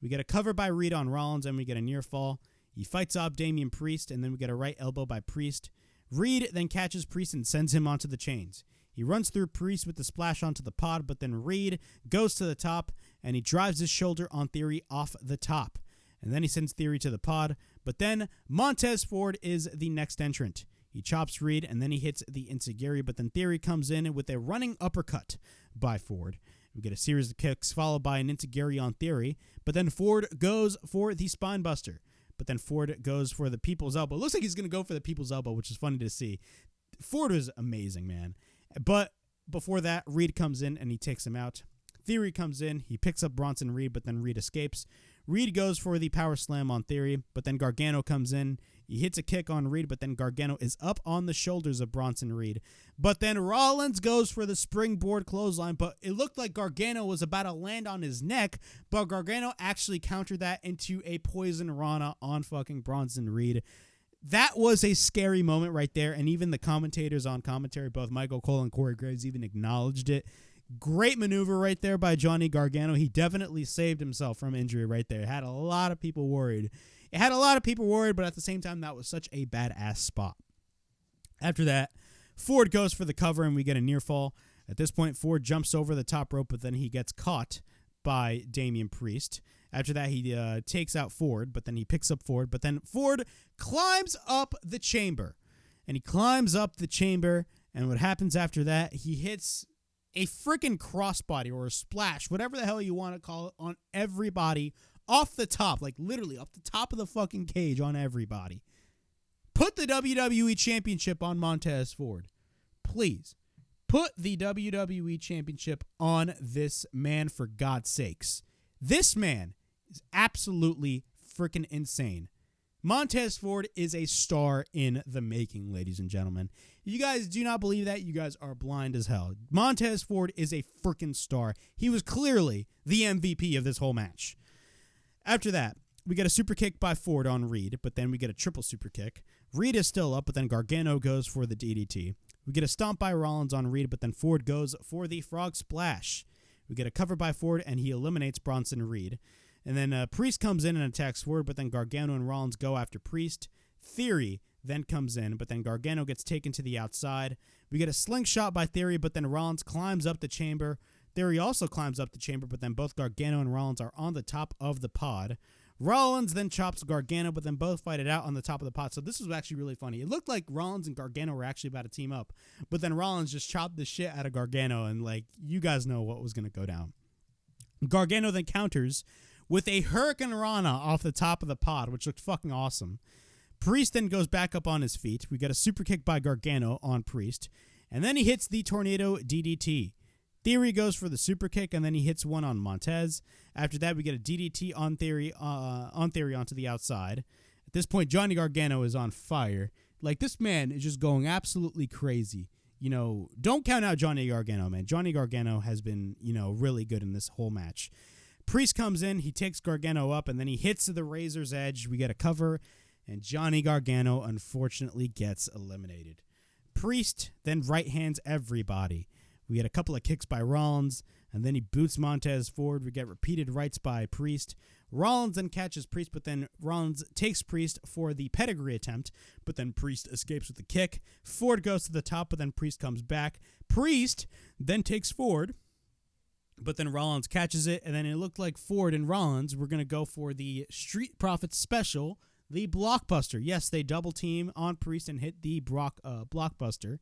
We get a cover by Reed on Rollins, and we get a near fall. He fights off Damian Priest, and then we get a right elbow by Priest. Reed then catches Priest and sends him onto the chains. He runs through Priest with the splash onto the pod, but then Reed goes to the top, and he drives his shoulder on Theory off the top. And then he sends Theory to the pod, but then Montez Ford is the next entrant. He chops Reed, and then he hits the enziguri, but then Theory comes in with a running uppercut by Ford. We get a series of kicks followed by an enziguri on Theory, but then Ford goes for the spine buster. But then Ford goes for the people's elbow. It looks like he's going to go for the people's elbow, which is funny to see. Ford was amazing, man. But before that, Reed comes in and he takes him out. Theory comes in, he picks up Bronson Reed, but then Reed escapes. Reed goes for the power slam on Theory, but then Gargano comes in. He hits a kick on Reed, but then Gargano is up on the shoulders of Bronson Reed. But then Rollins goes for the springboard clothesline, but it looked like Gargano was about to land on his neck, but Gargano actually countered that into a poison Rana on fucking Bronson Reed. That was a scary moment right there, and even the commentators on commentary, both Michael Cole and Corey Graves, even acknowledged it. Great maneuver right there by Johnny Gargano. He definitely saved himself from injury right there. It had a lot of people worried. But at the same time, that was such a badass spot. After that, Ford goes for the cover, and we get a near fall. At this point, Ford jumps over the top rope, but then he gets caught by Damian Priest. After that, he takes out Ford, but then he picks up Ford. But then Ford climbs up the chamber. And he climbs up the chamber, and what happens after that, he hits a freaking crossbody or a splash, whatever the hell you want to call it, on everybody off the top, like literally off the top of the fucking cage on everybody. Put the WWE Championship on Montez Ford. Please. Put the WWE Championship on this man, for God's sakes. This man is absolutely freaking insane. Montez Ford is a star in the making, ladies and gentlemen. You guys do not believe that? You guys are blind as hell. Montez Ford is a freaking star. He was clearly the MVP of this whole match. After that, we get a super kick by Ford on Reed, but then we get a triple super kick. Reed is still up, but then Gargano goes for the DDT. We get a stomp by Rollins on Reed, but then Ford goes for the frog splash. We get a cover by Ford, and he eliminates Bronson Reed. And then Priest comes in and attacks Ford, but then Gargano and Rollins go after Priest. Theory then comes in, but then Gargano gets taken to the outside. We get a slingshot by Theory, but then Rollins climbs up the chamber, Theory also climbs up the chamber, but then both Gargano and Rollins are on the top of the pod. Rollins then chops Gargano, but then both fight it out on the top of the pod. So this was actually really funny. It looked like Rollins and Gargano were actually about to team up, but then Rollins just chopped the shit out of Gargano, and like, you guys know what was going to go down. Gargano then counters with a Hurricane Rana off the top of the pod, which looked fucking awesome. Priest then goes back up on his feet. We got a super kick by Gargano on Priest, and then he hits the Tornado DDT. Theory goes for the super kick, and then he hits one on Montez. After that, we get a DDT on Theory onto the outside. At this point, Johnny Gargano is on fire. Like, this man is just going absolutely crazy. You know, don't count out Johnny Gargano, man. Johnny Gargano has been, you know, really good in this whole match. Priest comes in, he takes Gargano up, and then he hits the Razor's Edge. We get a cover, and Johnny Gargano unfortunately gets eliminated. Priest then right hands everybody. We get a couple of kicks by Rollins, and then he boots Montez forward. We get repeated rights by Priest. Rollins then catches Priest, but then Rollins takes Priest for the pedigree attempt, but then Priest escapes with the kick. Ford goes to the top, but then Priest comes back. Priest then takes Ford, but then Rollins catches it, and then it looked like Ford and Rollins were going to go for the Street Profits special, the Blockbuster. Yes, they double team on Priest and hit the Blockbuster.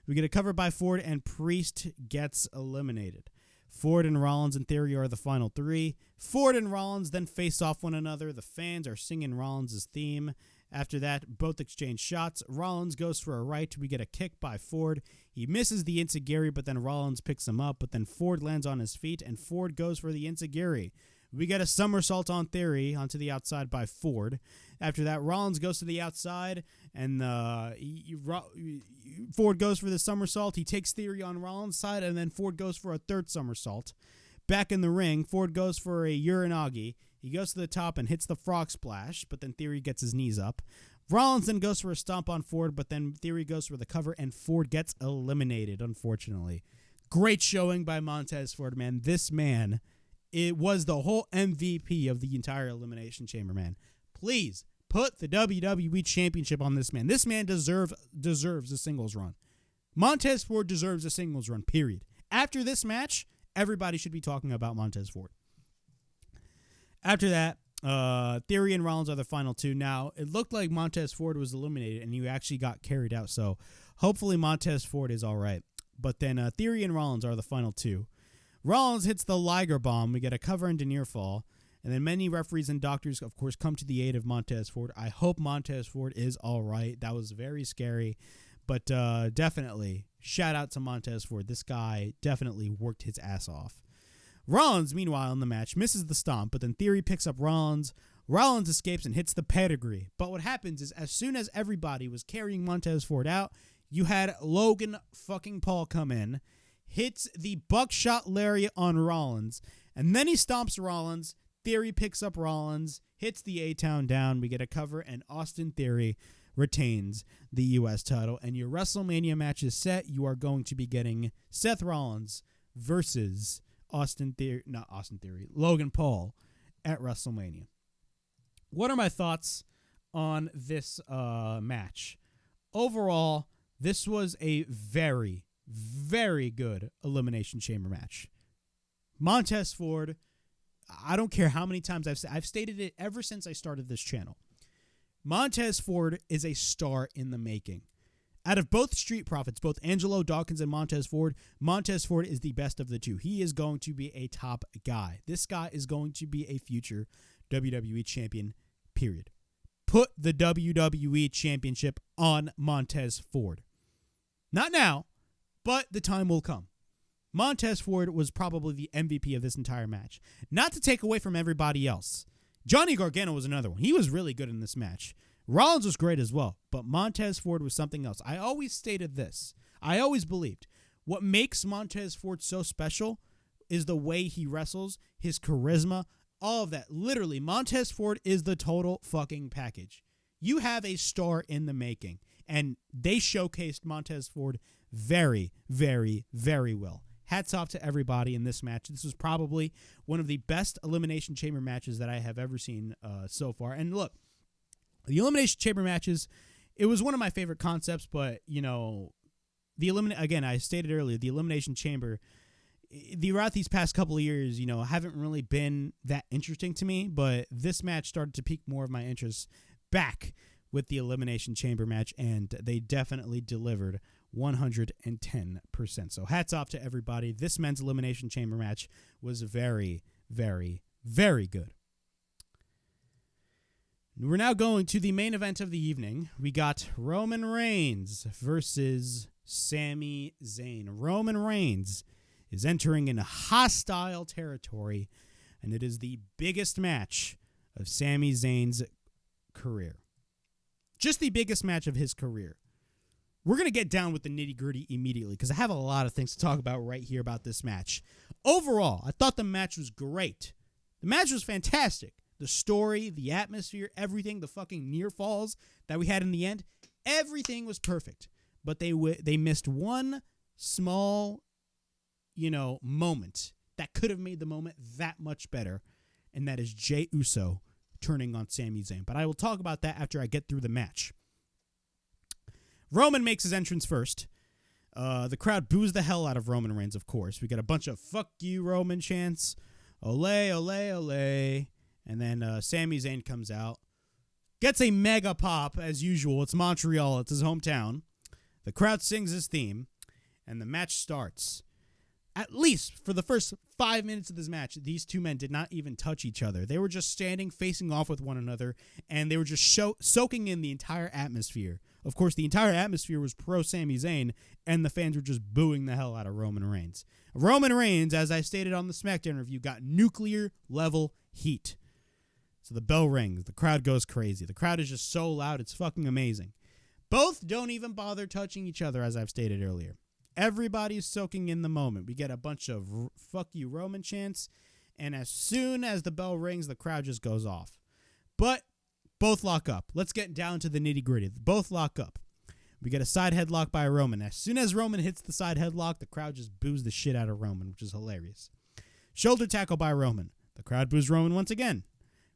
We get a cover by Ford, and Priest gets eliminated. Ford and Rollins and Theory are the final three. Ford and Rollins then face off one another. The fans are singing Rollins' theme. After that, both exchange shots. Rollins goes for a right. We get a kick by Ford. He misses the enziguri, but then Rollins picks him up. But then Ford lands on his feet, and Ford goes for the enziguri. We get a somersault on Theory onto the outside by Ford. After that, Rollins goes to the outside, and Ford goes for the somersault. He takes Theory on Rollins' side, and then Ford goes for a third somersault. Back in the ring, Ford goes for a Uranagi. He goes to the top and hits the frog splash, but then Theory gets his knees up. Rollins then goes for a stomp on Ford, but then Theory goes for the cover, and Ford gets eliminated, unfortunately. Great showing by Montez Ford, man. This man, it was the whole MVP of the entire Elimination Chamber, man. Please put the WWE Championship on this man. This man deserves a singles run. Montez Ford deserves a singles run, period. After this match, everybody should be talking about Montez Ford. After that, Theory and Rollins are the final two. Now, it looked like Montez Ford was eliminated, and he actually got carried out, so hopefully Montez Ford is all right. But then Theory and Rollins are the final two. Rollins hits the Liger Bomb. We get a cover into near fall. And then many referees and doctors, of course, come to the aid of Montez Ford. I hope Montez Ford is all right. That was very scary. But definitely, shout out to Montez Ford. This guy definitely worked his ass off. Rollins, meanwhile, in the match, misses the stomp. But then Theory picks up Rollins. Rollins escapes and hits the pedigree. But what happens is, as soon as everybody was carrying Montez Ford out, you had Logan fucking Paul come in, hits the buckshot lariat on Rollins, and then he stomps Rollins. Theory picks up Rollins, hits the A-Town down. We get a cover, and Austin Theory retains the U.S. title. And your WrestleMania match is set. You are going to be getting Seth Rollins versus Logan Paul at WrestleMania. What are my thoughts on this match? Overall, this was a very, very good Elimination Chamber match. Montez Ford, I don't care how many times I've stated it ever since I started this channel. Montez Ford is a star in the making. Out of both Street Profits, both Angelo Dawkins and Montez Ford is the best of the two. He is going to be a top guy. This guy is going to be a future WWE champion, period. Put the WWE championship on Montez Ford. Not now, but the time will come. Montez Ford was probably the MVP of this entire match. Not to take away from everybody else. Johnny Gargano was another one. He was really good in this match. Rollins was great as well, but Montez Ford was something else. I always stated this. I always believed what makes Montez Ford so special is the way he wrestles, his charisma, all of that. Literally, Montez Ford is the total fucking package. You have a star in the making, and they showcased Montez Ford very, very, very well. Hats off to everybody in this match. This was probably one of the best Elimination Chamber matches that I have ever seen so far. And look, the Elimination Chamber matches, it was one of my favorite concepts, but, you know, again, I stated earlier, the Elimination Chamber, throughout these past couple of years, haven't really been that interesting to me, but this match started to pique more of my interest back with the Elimination Chamber match, and they definitely delivered 110%. So hats off to everybody. This men's Elimination Chamber match was very, very, very good. We're now going to the main event of the evening. We got Roman Reigns versus SAMI ZAYN. Roman Reigns is entering in hostile territory, and it is the biggest match of SAMI ZAYN's career. Just the biggest match of his career. We're going to get down with the nitty-gritty immediately because I have a lot of things to talk about right here about this match. Overall, I thought the match was great. The match was fantastic. The story, the atmosphere, everything, the fucking near falls that we had in the end, everything was perfect. But they missed one small, moment that could have made the moment that much better, and that is Jey Uso turning on SAMI ZAYN. But I will talk about that after I get through the match. Roman makes his entrance first. The crowd boos the hell out of Roman Reigns, of course. We got a bunch of "fuck you, Roman" chants. Ole, ole, ole. And then SAMI ZAYN comes out. Gets a mega pop, as usual. It's Montreal. It's his hometown. The crowd sings his theme. And the match starts. At least for the first 5 minutes of this match, these two men did not even touch each other. They were just standing, facing off with one another, and they were just soaking in the entire atmosphere. Of course, the entire atmosphere was pro SAMI ZAYN, and the fans were just booing the hell out of Roman Reigns. Roman Reigns, as I stated on the SmackDown review, got nuclear-level heat. So the bell rings. The crowd goes crazy. The crowd is just so loud. It's fucking amazing. Both don't even bother touching each other, as I've stated earlier. Everybody's soaking in the moment. We get a bunch of "fuck you, Roman" chants, and as soon as the bell rings, the crowd just goes off. But both lock up. Let's get down to the nitty-gritty. Both lock up. We get a side headlock by Roman. As soon as Roman hits the side headlock, the crowd just boos the shit out of Roman, which is hilarious. Shoulder tackle by Roman. The crowd boos Roman once again.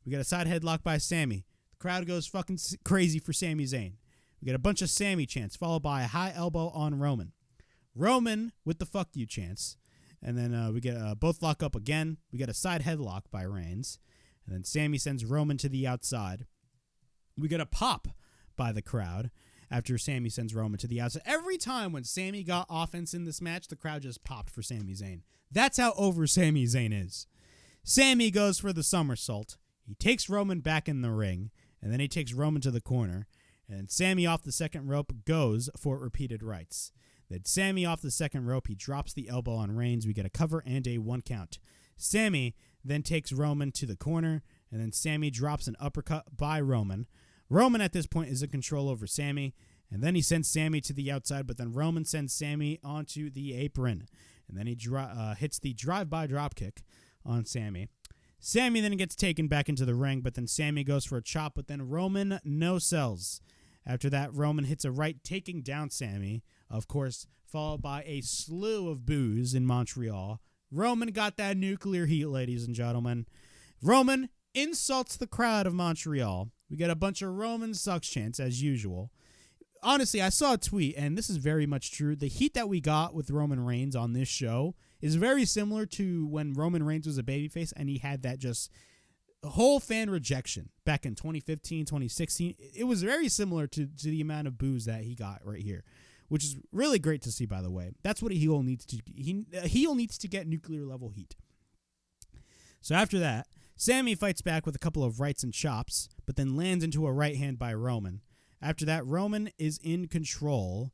We get a side headlock by Sami. The crowd goes fucking crazy for SAMI ZAYN. We get a bunch of Sami chants, followed by a high elbow on Roman. Roman with the "fuck you" chants. And then we get both lock up again. We get a side headlock by Reigns. And then Sami sends Roman to the outside. We get a pop by the crowd after Sami sends Roman to the outside. Every time when Sami got offense in this match, the crowd just popped for SAMI ZAYN. That's how over SAMI ZAYN is. Sami goes for the somersault. He takes Roman back in the ring, and then he takes Roman to the corner. And Sami off the second rope goes for repeated rights. Then Sami off the second rope, he drops the elbow on Reigns. We get a cover and a 1 count. Sami then takes Roman to the corner, and then Sami drops an uppercut by Roman. Roman at this point is in control over Sami, and then he sends Sami to the outside, but then Roman sends Sami onto the apron. And then he hits the drive-by dropkick on Sami. Sami then gets taken back into the ring, but then Sami goes for a chop, but then Roman no-sells. After that, Roman hits a right, taking down Sami, of course, followed by a slew of boos in Montreal. Roman got that nuclear heat, ladies and gentlemen. Roman insults the crowd of Montreal. We get a bunch of "Roman sucks" chants, as usual. Honestly, I saw a tweet, and this is very much true. The heat that we got with Roman Reigns on this show is very similar to when Roman Reigns was a babyface, and he had that just whole fan rejection back in 2015, 2016. It was very similar to the amount of boos that he got right here, which is really great to see, by the way. That's what a heel needs to heel needs to get nuclear level heat. So after that, Sami fights back with a couple of rights and chops, but then lands into a right hand by Roman. After that, Roman is in control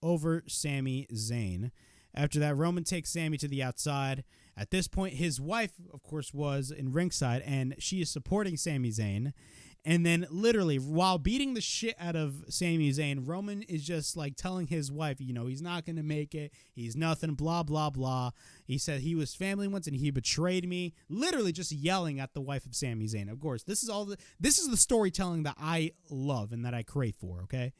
over SAMI ZAYN. After that, Roman takes Sami to the outside. At this point, his wife, of course, was in ringside, and she is supporting SAMI ZAYN. And then, literally, while beating the shit out of SAMI ZAYN, Roman is just, like, telling his wife, he's not going to make it. He's nothing, blah, blah, blah. He said he was family once, and he betrayed me. Literally just yelling at the wife of SAMI ZAYN. Of course, this is the storytelling that I love and that I crave for, okay?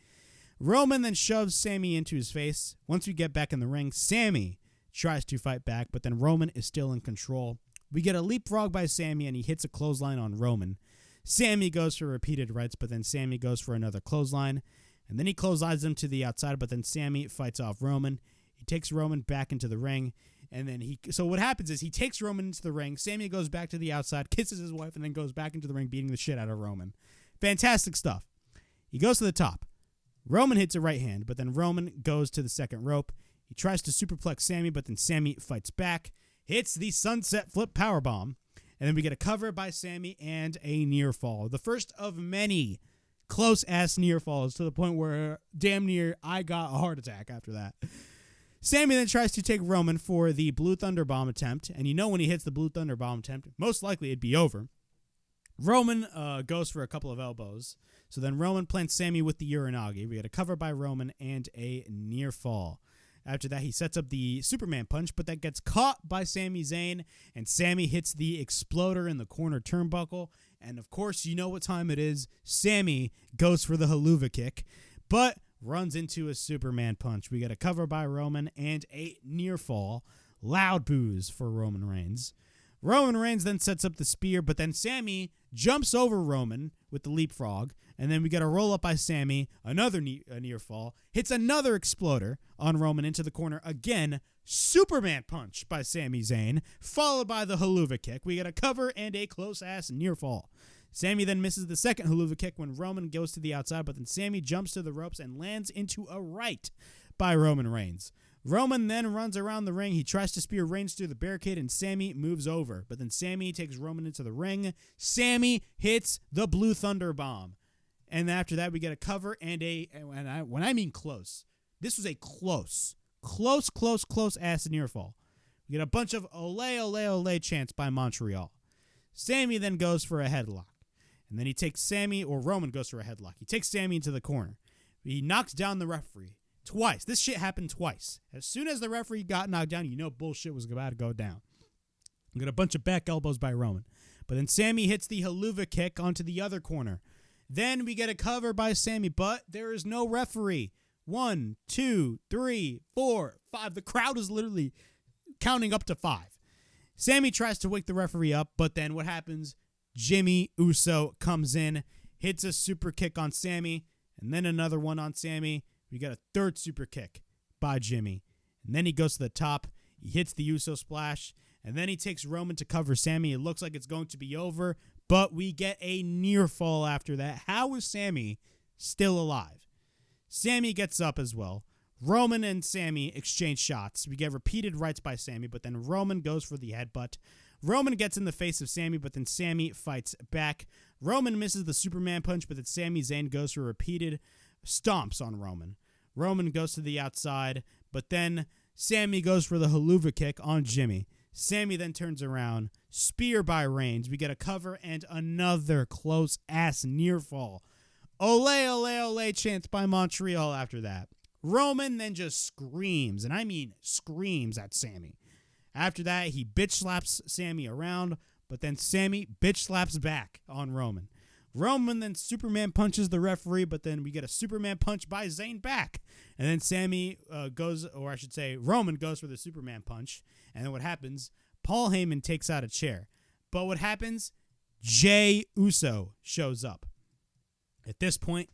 Roman then shoves Sami into his face. Once we get back in the ring, Sami tries to fight back, but then Roman is still in control. We get a leapfrog by Sami, and he hits a clothesline on Roman. Sami goes for repeated rights, but then Sami goes for another clothesline. And then he clotheslines him to the outside, but then Sami fights off Roman. He takes Roman back into the ring, And then so what happens is he takes Roman into the ring. Sami goes back to the outside, kisses his wife, and then goes back into the ring, beating the shit out of Roman. Fantastic stuff. He goes to the top. Roman hits a right hand, but then Roman goes to the second rope. He tries to superplex Sami, but then Sami fights back, hits the sunset flip powerbomb, and then we get a cover by Sami and a near fall. The first of many close-ass near falls, to the point where damn near I got a heart attack after that. Sami then tries to take Roman for the Blue Thunder Bomb attempt, and when he hits the Blue Thunder Bomb attempt, most likely it'd be over. Roman goes for a couple of elbows, so then Roman plants Sami with the Uranagi. We get a cover by Roman and a near fall. After that, he sets up the Superman punch, but that gets caught by Sami Zayn, and Sami hits the exploder in the corner turnbuckle, and of course, you know what time it is. Sami goes for the haluva kick, but runs into a Superman punch. We get a cover by Roman and a near fall. Loud boos for Roman Reigns. Roman Reigns then sets up the spear, but then Sami jumps over Roman with the leapfrog, and then we get a roll up by Sami, another near fall, hits another exploder on Roman into the corner. Again, Superman punch by Sami Zayn, followed by the haluva kick. We get a cover and a close-ass near fall. Sami then misses the second haluva kick when Roman goes to the outside, but then Sami jumps to the ropes and lands into a right by Roman Reigns. Roman then runs around the ring. He tries to spear Reigns through the barricade, and Sami moves over. But then Sami takes Roman into the ring. Sami hits the Blue Thunder Bomb. And after that, we get a cover and when I mean close, this was a close ass near fall. We get a bunch of ole, ole, ole chants by Montreal. Sami then goes for a headlock. And then Roman goes for a headlock. He takes Sami into the corner. He knocks down the referee twice. This shit happened twice. As soon as the referee got knocked down, bullshit was about to go down. We got a bunch of back elbows by Roman. But then Sami hits the haluva kick onto the other corner. Then we get a cover by Sami, but there is no referee. 1, 2, 3, 4, 5. The crowd is literally counting up to 5. Sami tries to wake the referee up, but then what happens? Jimmy Uso comes in, hits a super kick on Sami, and then another one on Sami. We got a third super kick by Jimmy. And then he goes to the top. He hits the Uso splash, and then he takes Roman to cover Sami. It looks like it's going to be over, but we get a near fall after that. How is Sami still alive? Sami gets up as well. Roman and Sami exchange shots. We get repeated rights by Sami, but then Roman goes for the headbutt. Roman gets in the face of Sami, but then Sami fights back. Roman misses the Superman punch, but then Sami Zayn goes for repeated stomps on Roman. Roman goes to the outside, but then Sami goes for the haluva kick on Jimmy. Sami then turns around, spear by Reigns. We get a cover and another close-ass near fall. Ole, ole, ole chants by Montreal after that. Roman then just screams, and I mean screams at Sami. After that, he bitch slaps Sami around, but then Sami bitch slaps back on Roman. Roman then Superman punches the referee, but then we get a Superman punch by Zayn back. And then Roman goes for the Superman punch. And then what happens? Paul Heyman takes out a chair. But what happens? Jey Uso shows up. At this point,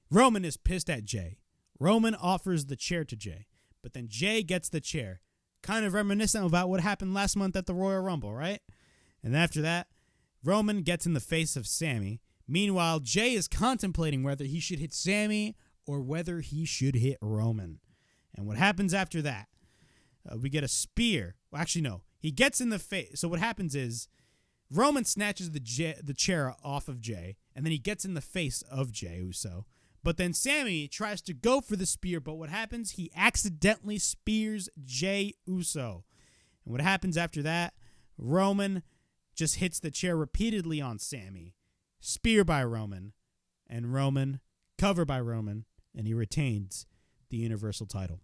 Roman is pissed at Jey. Roman offers the chair to Jey. But then Jey gets the chair. Kind of reminiscent about what happened last month at the Royal Rumble, right? And after that, Roman gets in the face of Sami. Meanwhile, Jey is contemplating whether he should hit Sami or whether he should hit Roman. And what happens after that? We get a spear. Well, actually, no. He gets in the face. So what happens is Roman snatches the chair off of Jey, and then he gets in the face of Jey Uso. But then Sami tries to go for the spear, but what happens? He accidentally spears Jey Uso. And what happens after that? Roman just hits the chair repeatedly on Sami. Spear by Roman, and Roman, cover by Roman, and he retains the Universal title.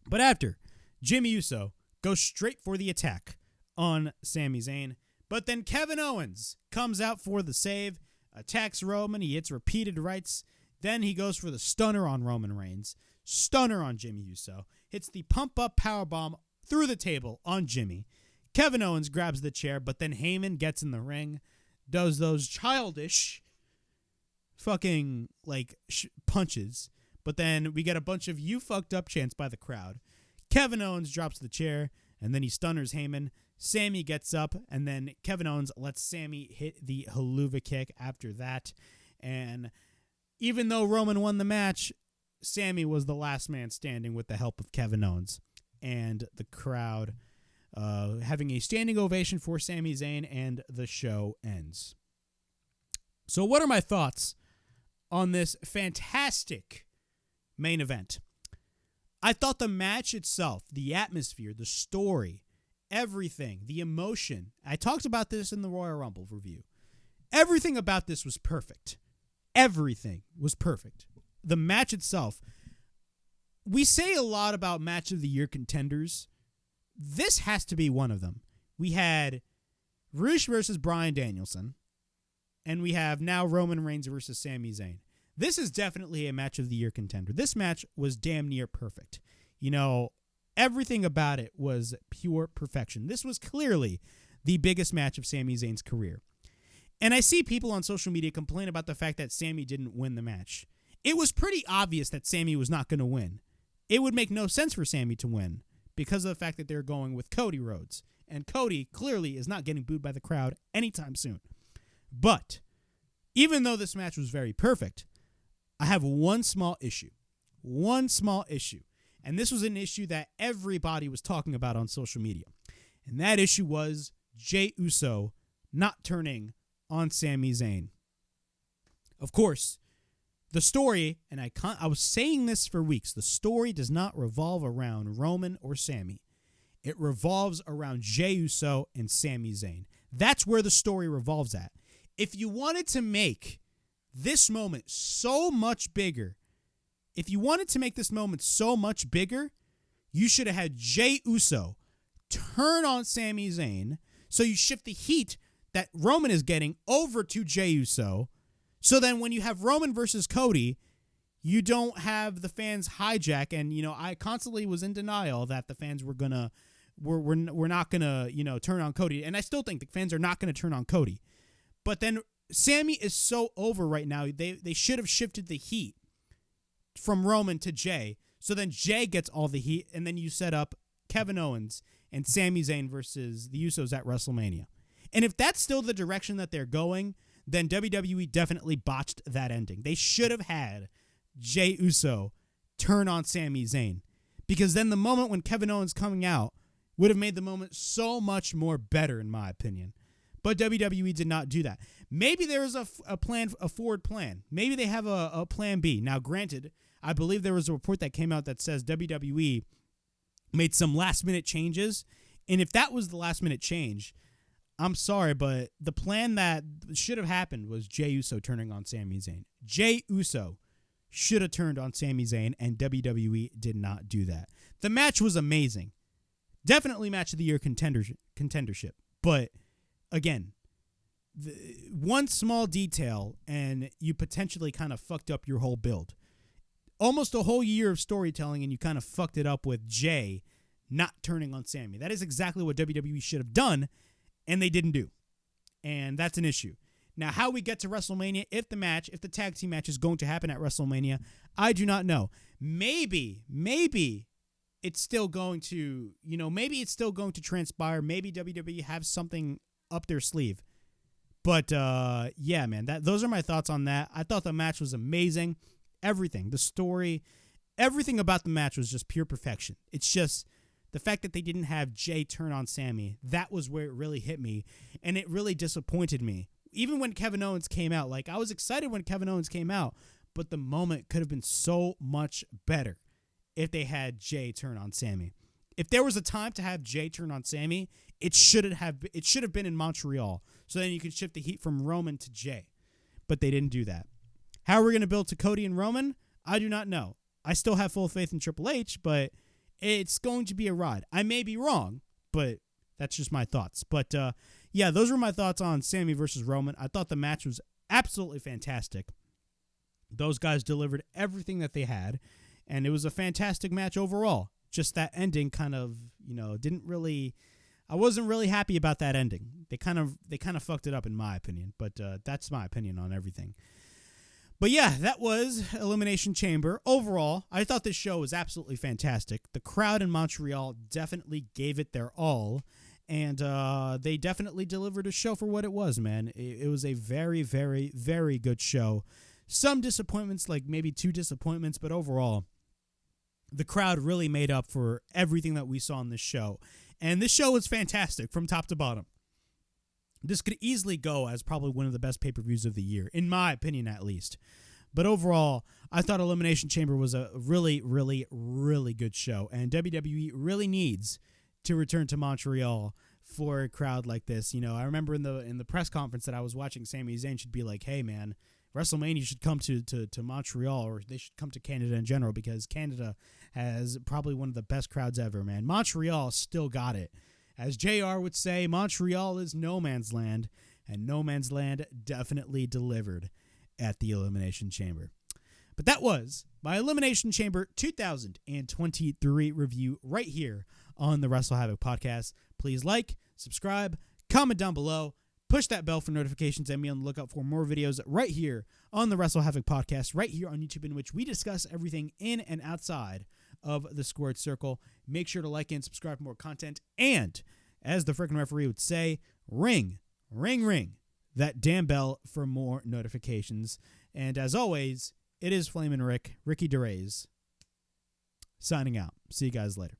But after, Jimmy Uso goes straight for the attack on Sami Zayn, but then Kevin Owens comes out for the save, attacks Roman, he hits repeated rights, then he goes for the stunner on Roman Reigns, stunner on Jimmy Uso, hits the pump-up powerbomb through the table on Jimmy. Kevin Owens grabs the chair, but then Heyman gets in the ring, does those childish fucking, punches. But then we get a bunch of "you fucked up" chants by the crowd. Kevin Owens drops the chair, and then he stunners Heyman. Sami gets up, and then Kevin Owens lets Sami hit the haluva kick after that. And even though Roman won the match, Sami was the last man standing with the help of Kevin Owens. And the crowd having a standing ovation for Sami Zayn, and the show ends. So what are my thoughts on this fantastic main event? I thought the match itself, the atmosphere, the story, everything, the emotion. I talked about this in the Royal Rumble review. Everything about this was perfect. Everything was perfect. The match itself, we say a lot about match of the year contenders. This has to be one of them. We had Rush versus Bryan Danielson, and we have now Roman Reigns versus Sami Zayn. This is definitely a match of the year contender. This match was damn near perfect. You know, everything about it was pure perfection. This was clearly the biggest match of Sami Zayn's career. And I see people on social media complain about the fact that Sami didn't win the match. It was pretty obvious that Sami was not going to win. It would make no sense for Sami to win because of the fact that they're going with Cody Rhodes. And Cody clearly is not getting booed by the crowd anytime soon. But even though this match was very perfect, I have one small issue. One small issue. And this was an issue that everybody was talking about on social media. And that issue was Jey Uso not turning on Sami Zayn. Of course, the story, and I was saying this for weeks, the story does not revolve around Roman or Sami. It revolves around Jey Uso and Sami Zayn. That's where the story revolves at. If you wanted to make this moment so much bigger, you should have had Jey Uso turn on Sami Zayn, so you shift the heat that Roman is getting over to Jey Uso. So then when you have Roman versus Cody, you don't have the fans hijack. And, you know, I constantly was in denial that the fans were not going to, turn on Cody. And I still think the fans are not going to turn on Cody. But then Sami is so over right now. They should have shifted the heat from Roman to Jey. So then Jey gets all the heat. And then you set up Kevin Owens and Sami Zayn versus the Usos at WrestleMania. And if that's still the direction that they're going, then WWE definitely botched that ending. They should have had Jey Uso turn on Sami Zayn, because then the moment when Kevin Owens coming out would have made the moment so much more better, in my opinion. But WWE did not do that. Maybe there is a forward plan. Maybe they have a plan B. Now, granted, I believe there was a report that came out that says WWE made some last-minute changes, and if that was the last-minute change, I'm sorry, but the plan that should have happened was Jey Uso turning on Sami Zayn. Jey Uso should have turned on Sami Zayn, and WWE did not do that. The match was amazing. Definitely match of the year contendership. But, again, one small detail, and you potentially kind of fucked up your whole build. Almost a whole year of storytelling, and you kind of fucked it up with Jey not turning on Sami. That is exactly what WWE should have done, and they didn't do. And that's an issue. Now, how we get to WrestleMania, if the tag team match is going to happen at WrestleMania, I do not know. Maybe it's still going to, transpire. Maybe WWE have something up their sleeve. But, yeah, man, those are my thoughts on that. I thought the match was amazing. Everything, the story, everything about the match was just pure perfection. It's just the fact that they didn't have Jey turn on Sami, that was where it really hit me, and it really disappointed me. Even when Kevin Owens came out, I was excited when Kevin Owens came out, but the moment could have been so much better if they had Jey turn on Sami. If there was a time to have Jey turn on Sami, it should have been in Montreal, so then you could shift the heat from Roman to Jey. But they didn't do that. How are we going to build to Cody and Roman? I do not know. I still have full faith in Triple H, but it's going to be a ride. I may be wrong, but that's just my thoughts. But, yeah, those were my thoughts on Sami versus Roman. I thought the match was absolutely fantastic. Those guys delivered everything that they had, and it was a fantastic match overall. Just that ending kind of, didn't really... I wasn't really happy about that ending. They kind of fucked it up, in my opinion, but that's my opinion on everything. But yeah, that was Elimination Chamber. Overall, I thought this show was absolutely fantastic. The crowd in Montreal definitely gave it their all, and they definitely delivered a show for what it was, man. It was a very, very, very good show. Some disappointments, like maybe 2 disappointments, but overall, the crowd really made up for everything that we saw in this show. And this show was fantastic from top to bottom. This could easily go as probably one of the best pay-per-views of the year, in my opinion at least. But overall, I thought Elimination Chamber was a really, really, really good show. And WWE really needs to return to Montreal for a crowd like this. You know, I remember in the press conference that I was watching, SAMI ZAYN should be like, hey, man, WrestleMania should come to Montreal, or they should come to Canada in general, because Canada has probably one of the best crowds ever, man. Montreal still got it. As JR would say, Montreal is no man's land, and no man's land definitely delivered at the Elimination Chamber. But that was my Elimination Chamber 2023 review right here on the WrestleHavoc Podcast. Please like, subscribe, comment down below, push that bell for notifications, and be on the lookout for more videos right here on the WrestleHavoc Podcast, right here on YouTube, in which we discuss everything in and outside of the squared circle. Make sure to like and subscribe for more content, and as the freaking referee would say, ring that damn bell for more notifications. And as always, it is Flamin' Ricky DeRays, signing out. See you guys later.